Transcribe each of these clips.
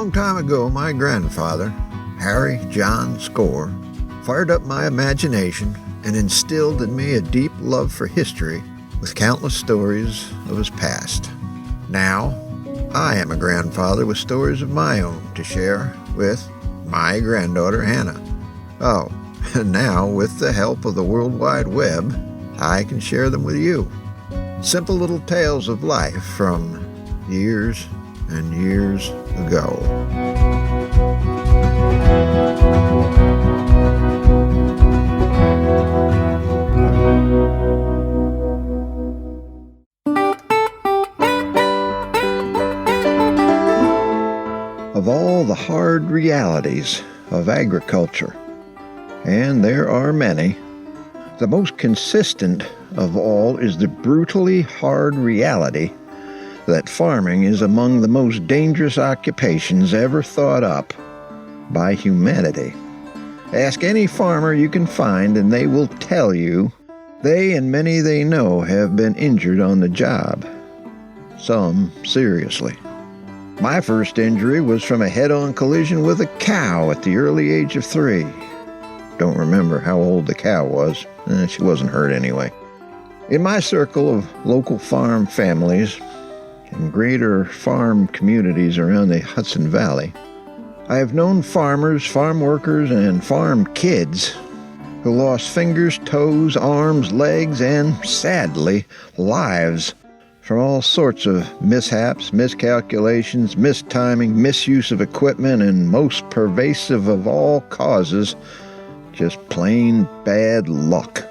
long time ago, my grandfather, Harry John Score, fired up my imagination and instilled in me a deep love for history with countless stories of his past. Now, I am a grandfather with stories of my own to share with my granddaughter, Hannah. Oh, and now, with the help of the World Wide Web, I can share them with you. Simple little tales of life from years and years ago. Of all the hard realities of agriculture, and there are many, the most consistent of all is the brutally hard reality that farming is among the most dangerous occupations ever thought up by humanity. Ask any farmer you can find and they will tell you they and many they know have been injured on the job, some seriously. My first injury was from a head-on collision with a cow at the early age of 3. Don't remember how old the cow was. She wasn't hurt anyway. In my circle of local farm families and greater farm communities around the Hudson Valley, I have known farmers, farm workers, and farm kids who lost fingers, toes, arms, legs, and, sadly, lives from all sorts of mishaps, miscalculations, mistiming, misuse of equipment, and most pervasive of all causes, just plain bad luck.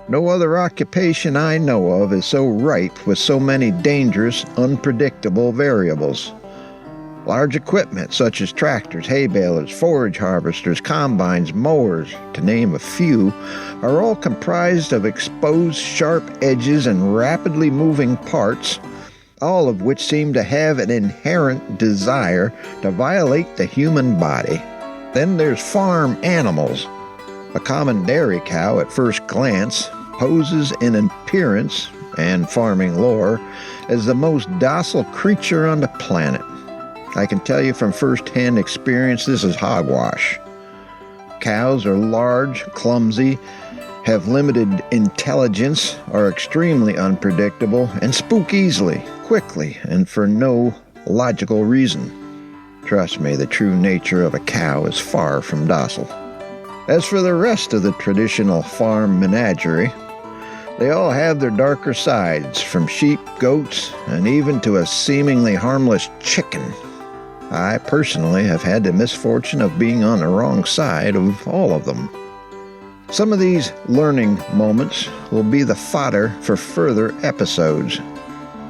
No other occupation I know of is so ripe with so many dangerous, unpredictable variables. Large equipment such as tractors, hay balers, forage harvesters, combines, mowers, to name a few, are all comprised of exposed sharp edges and rapidly moving parts, all of which seem to have an inherent desire to violate the human body. Then there's farm animals. A common dairy cow at first glance poses in appearance and farming lore as the most docile creature on the planet. I can tell you from first-hand experience this is hogwash. Cows are large, clumsy, have limited intelligence, are extremely unpredictable, and spook easily, quickly, and for no logical reason. Trust me, the true nature of a cow is far from docile. As for the rest of the traditional farm menagerie, they all have their darker sides, from sheep, goats, and even to a seemingly harmless chicken. I personally have had the misfortune of being on the wrong side of all of them. Some of these learning moments will be the fodder for further episodes.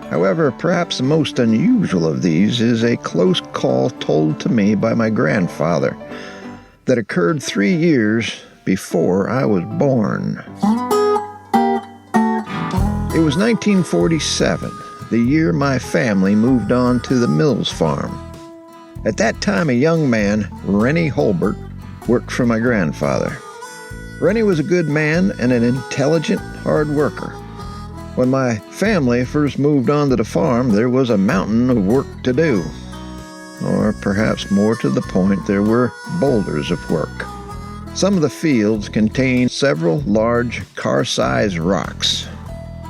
However, perhaps the most unusual of these is a close call told to me by my grandfather that occurred 3 years before I was born. It was 1947, the year my family moved on to the Mills farm. At that time, a young man, Rennie Holbert, worked for my grandfather. Rennie was a good man and an intelligent, hard worker. When my family first moved onto the farm, there was a mountain of work to do. Or perhaps more to the point, there were boulders of work. Some of the fields contained several large car-sized rocks.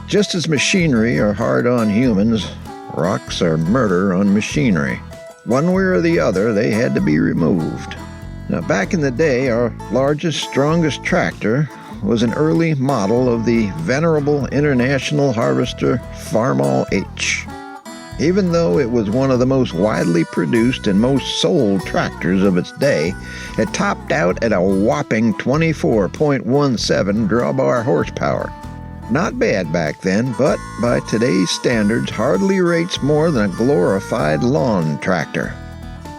Just as machinery are hard on humans, rocks are murder on machinery. One way or the other, they had to be removed. Now, back in the day, our largest, strongest tractor was an early model of the venerable International Harvester Farmall H. Even though it was one of the most widely produced and most sold tractors of its day, it topped out at a whopping 24.17 drawbar horsepower. Not bad back then, but by today's standards hardly rates more than a glorified lawn tractor.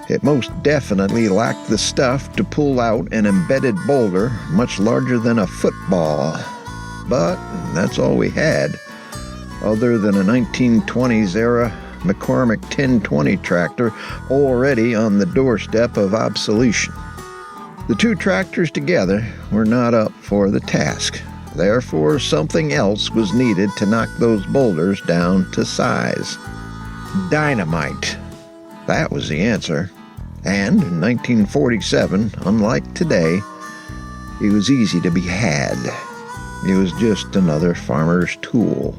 It most definitely lacked the stuff to pull out an embedded boulder much larger than a football. But that's all we had, other than a 1920s era McCormick 1020 tractor already on the doorstep of obsolescence. The two tractors together were not up for the task. Therefore, something else was needed to knock those boulders down to size. Dynamite. That was the answer. And in 1947, unlike today, it was easy to be had. It was just another farmer's tool.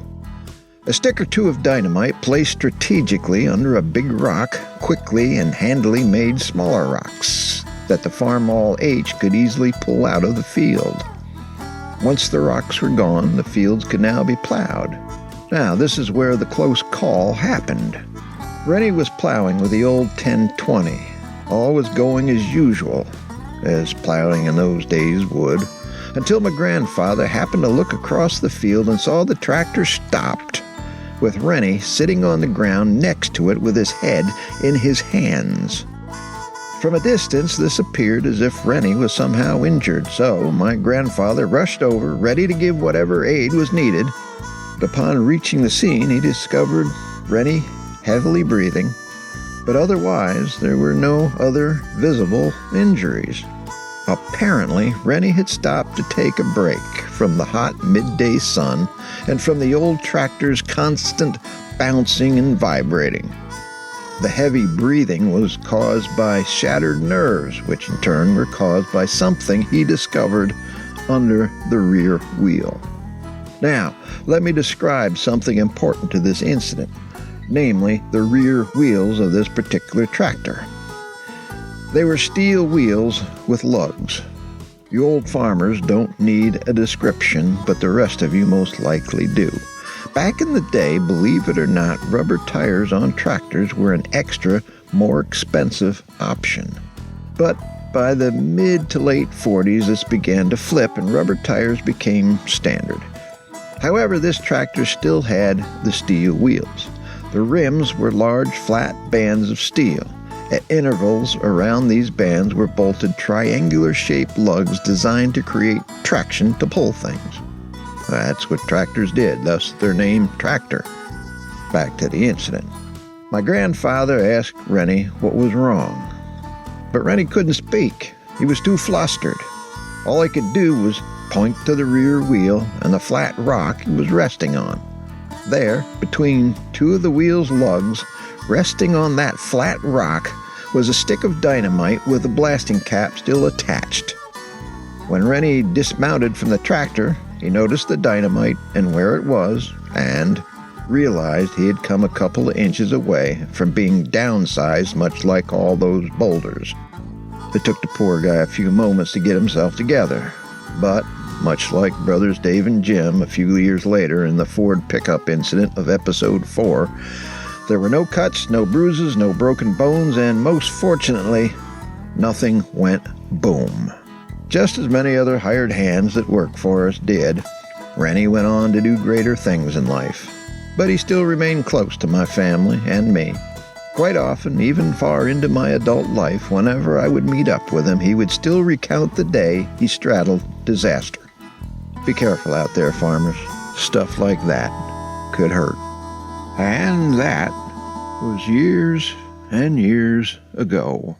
A stick or two of dynamite placed strategically under a big rock quickly and handily made smaller rocks that the Farmall H could easily pull out of the field. Once the rocks were gone, the fields could now be plowed. Now, this is where the close call happened. Rennie was plowing with the old 1020. All was going as usual, as plowing in those days would, until my grandfather happened to look across the field and saw the tractor stopped, with Rennie sitting on the ground next to it with his head in his hands. From a distance, this appeared as if Rennie was somehow injured, so my grandfather rushed over, ready to give whatever aid was needed. But upon reaching the scene, he discovered Rennie heavily breathing, but otherwise there were no other visible injuries. Apparently, Rennie had stopped to take a break from the hot midday sun and from the old tractor's constant bouncing and vibrating. The heavy breathing was caused by shattered nerves, which in turn were caused by something he discovered under the rear wheel. Now, let me describe something important to this incident, namely the rear wheels of this particular tractor. They were steel wheels with lugs. You old farmers don't need a description, but the rest of you most likely do. Back in the day, believe it or not, rubber tires on tractors were an extra, more expensive option. But by the mid to late 40s, this began to flip and rubber tires became standard. However, this tractor still had the steel wheels. The rims were large, flat bands of steel. At intervals around these bands were bolted triangular-shaped lugs designed to create traction to pull things. That's what tractors did, thus their name tractor. Back to the incident. My grandfather asked Rennie what was wrong, but Rennie couldn't speak. He was too flustered. All he could do was point to the rear wheel and the flat rock he was resting on. There, between two of the wheel's lugs, resting on that flat rock, was a stick of dynamite with the blasting cap still attached. When Rennie dismounted from the tractor, he noticed the dynamite and where it was, and realized he had come a couple of inches away from being downsized, much like all those boulders. It took the poor guy a few moments to get himself together, but much like brothers Dave and Jim a few years later in the Ford pickup incident of episode 4, there were no cuts, no bruises, no broken bones, and most fortunately, nothing went boom. Just as many other hired hands that worked for us did, Rennie went on to do greater things in life. But he still remained close to my family and me. Quite often, even far into my adult life, whenever I would meet up with him, he would still recount the day he straddled disaster. Be careful out there, farmers. Stuff like that could hurt. And that was years and years ago.